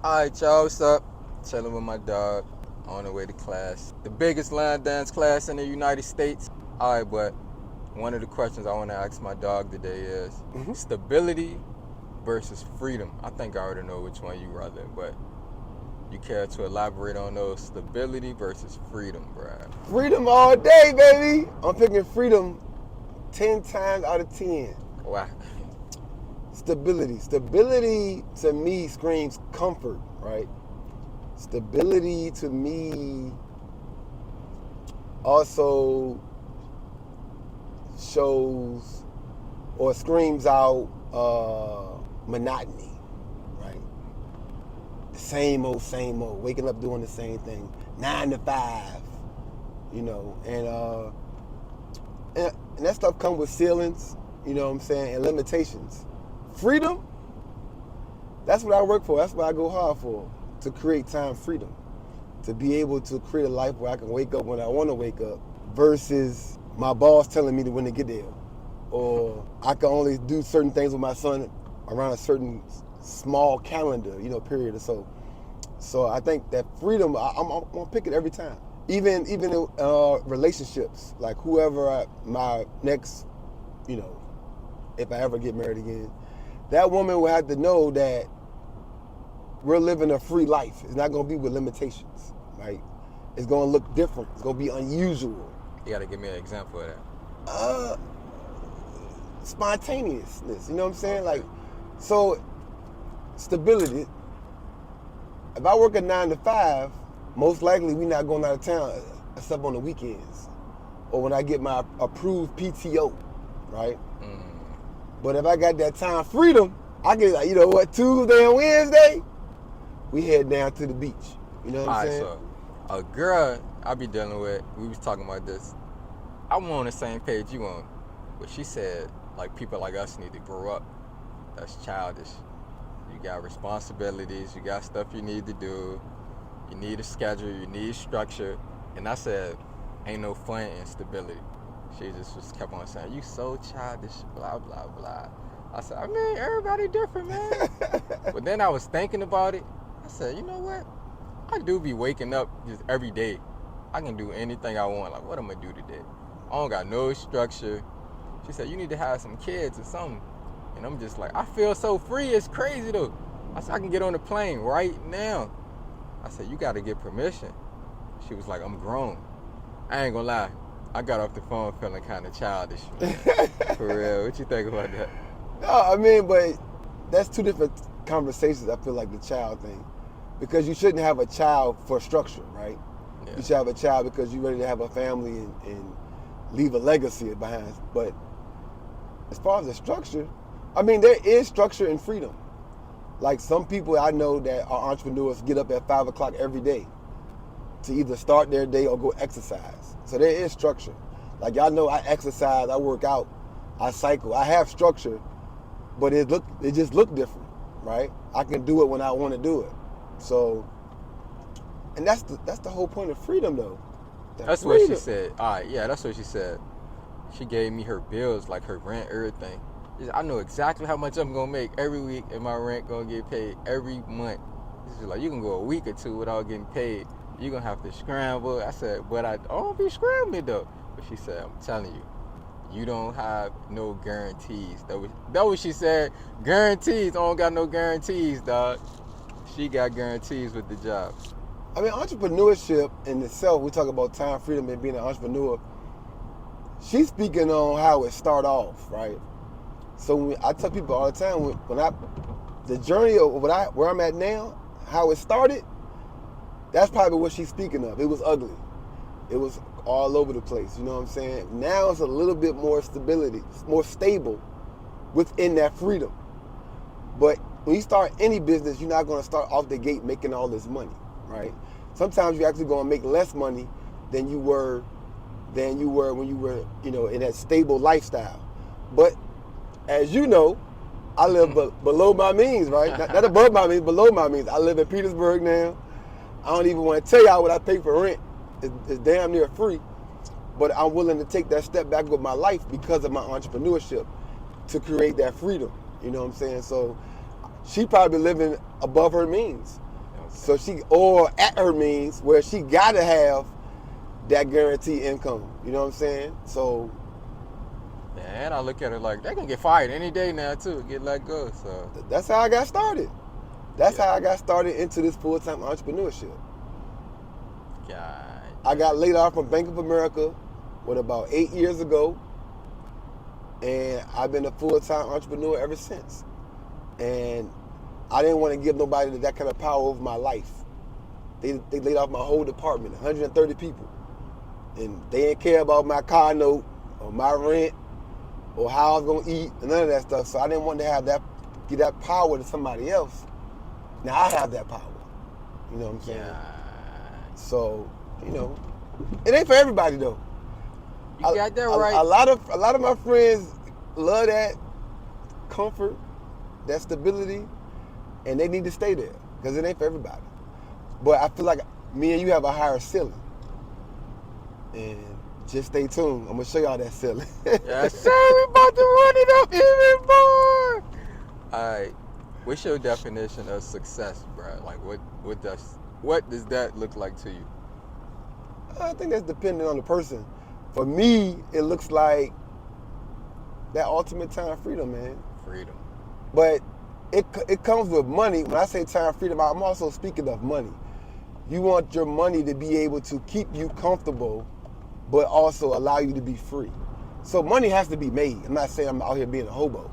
Alright, y'all, what's up? Chilling with my dog on the way to class. The biggest line dance class in the United States. Alright, but one of the questions I want to ask my dog today is stability versus freedom. I think I already know which one you rather, but you care to elaborate on those stability versus freedom, Brad? Freedom all day, baby. I'm picking freedom 10 times out of 10. Wow. Stability. Stability to me screams comfort, right? Stability to me also shows or screams out monotony, right? Same old, waking up doing the same thing, 9 to 5, and that stuff comes with ceilings, you know what I'm saying, and limitations. Freedom, that's what I work for. That's what I go hard for, to create time freedom, to be able to create a life where I can wake up when I want to wake up versus my boss telling me when to get there, or I can only do certain things with my son around a certain small calendar, period or so. So I think that freedom, I'm gonna pick it every time. Even in relationships, like whoever my next, if I ever get married again, that woman will have to know that we're living a free life. It's not going to be with limitations, right? It's going to look different. It's going to be unusual. You got to give me an example of that. Spontaneousness, you know what I'm saying? Like, so stability. If I work a 9 to 5, most likely we're not going out of town except on the weekends or when I get my approved PTO, right? But if I got that time freedom, I can, Tuesday and Wednesday, we head down to the beach. You know what I'm saying? So a girl I be dealing with, we was talking about this. I'm on the same page you on, but she said, like, people like us need to grow up. That's childish. You got responsibilities, you got stuff you need to do, you need a schedule, you need structure. And I said, ain't no fun in stability. She just kept on saying, you so childish, blah, blah, blah. I said, I mean, everybody different, man. But then I was thinking about it. I said, you know what? I do be waking up just every day. I can do anything I want. Like, what am I going to do today? I don't got no structure. She said, you need to have some kids or something. And I'm just like, I feel so free. It's crazy, though. I said, I can get on the plane right now. I said, you got to get permission. She was like, I'm grown. I ain't going to lie. I got off the phone feeling kind of childish. For real. What you think about that? No, I mean, but that's two different conversations, I feel like, the child thing. Because you shouldn't have a child for structure, right? Yeah. You should have a child because you're ready to have a family and leave a legacy behind. But as far as the structure, I mean, there is structure and freedom. Like some people I know that are entrepreneurs get up at 5 o'clock every day to either start their day or go exercise. So there is structure. Like y'all know, I exercise, I work out, I cycle. I have structure, but it just look different, right? I can do it when I want to do it. So, and that's the whole point of freedom, though. That's freedom. What she said. All right, yeah, that's what she said. She gave me her bills, like her rent, everything. I know exactly how much I'm gonna make every week, and my rent gonna get paid every month. She's like, you can go a week or two without getting paid. You're gonna have to scramble. I said, but I don't be scrambling though. But she said, I'm telling you, you don't have no guarantees. That was what she said. Guarantees. I don't got no guarantees, dog. She got guarantees with the job. I mean, entrepreneurship in itself, we talk about time freedom and being an entrepreneur. She's speaking on how it start off, right? So I tell people all the time, the journey of where I'm at now, how it started, that's probably what she's speaking of. It was ugly. It was all over the place, you know what I'm saying? Now it's a little bit more stability, more stable within that freedom. But when you start any business, you're not going to start off the gate making all this money, right? Sometimes you're actually going to make less money than you were when you were, in that stable lifestyle. But as you know, I live below my means, right? Not above my means, below my means. I live in Petersburg now. I don't even want to tell y'all what I pay for rent. It's damn near free. But I'm willing to take that step back with my life because of my entrepreneurship to create that freedom. You know what I'm saying? So she probably living above her means. So or at her means where she got to have that guaranteed income. You know what I'm saying? So. And I look at it like they're gonna get fired any day now too, get let go. So that's how I got started. That's how I got started into this full-time entrepreneurship. God. I got laid off from Bank of America about 8 years ago, and I've been a full-time entrepreneur ever since. And I didn't want to give nobody that kind of power over my life. They laid off my whole department, 130 people, and they didn't care about my car note or my rent or how I was gonna eat, and none of that stuff. So I didn't want to give that power to somebody else. Now I have that power. You know what I'm saying? Yeah. So, it ain't for everybody though. You got that right. A lot of my friends love that comfort, that stability, and they need to stay there because it ain't for everybody. But I feel like me and you have a higher ceiling. And just stay tuned. I'm gonna show y'all that ceiling. Yes, sir. We about to run it up even more. All right. What's your definition of success, bro? Like, what does that look like to you? I think that's dependent on the person. For me, it looks like that ultimate time freedom, man. Freedom. But it comes with money. When I say time freedom, I'm also speaking of money. You want your money to be able to keep you comfortable, but also allow you to be free. So money has to be made. I'm not saying I'm out here being a hobo.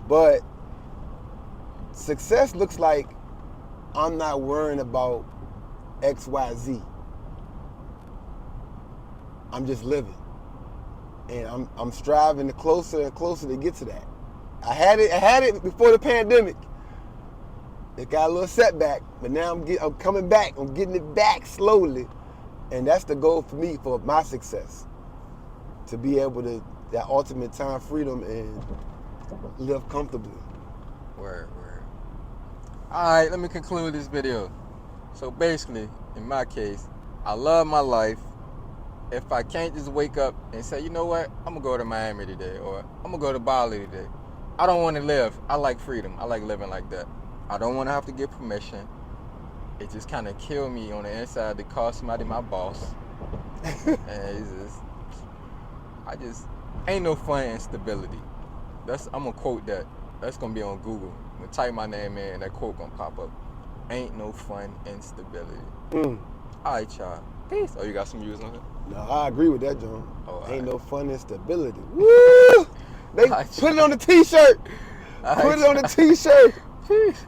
But success looks like I'm not worrying about X, Y, Z. I'm just living. And I'm striving to closer and closer to get to that. I had it before the pandemic. It got a little setback, but now I'm coming back. I'm getting it back slowly. And that's the goal for me, for my success. To be able to, that ultimate time freedom and live comfortably. Word. All right, let me conclude this video. So basically, in my case, I love my life. If I can't just wake up and say, you know what, I'm gonna go to Miami today, or I'm gonna go to Bali today. I don't want to live. I like freedom. I like living like that. I don't want to have to get permission. It just kind of killed me on the inside to call somebody my boss. And ain't no fun in stability. I'm gonna quote that. That's gonna be on Google. I'm gonna type my name in and that quote gonna pop up. Ain't no fun in stability. All right, y'all. Peace. Oh, you got some views on it? No, I agree with that, John. Ain't no fun in stability. Woo! They put it on the t-shirt. Put it on the t-shirt. Peace.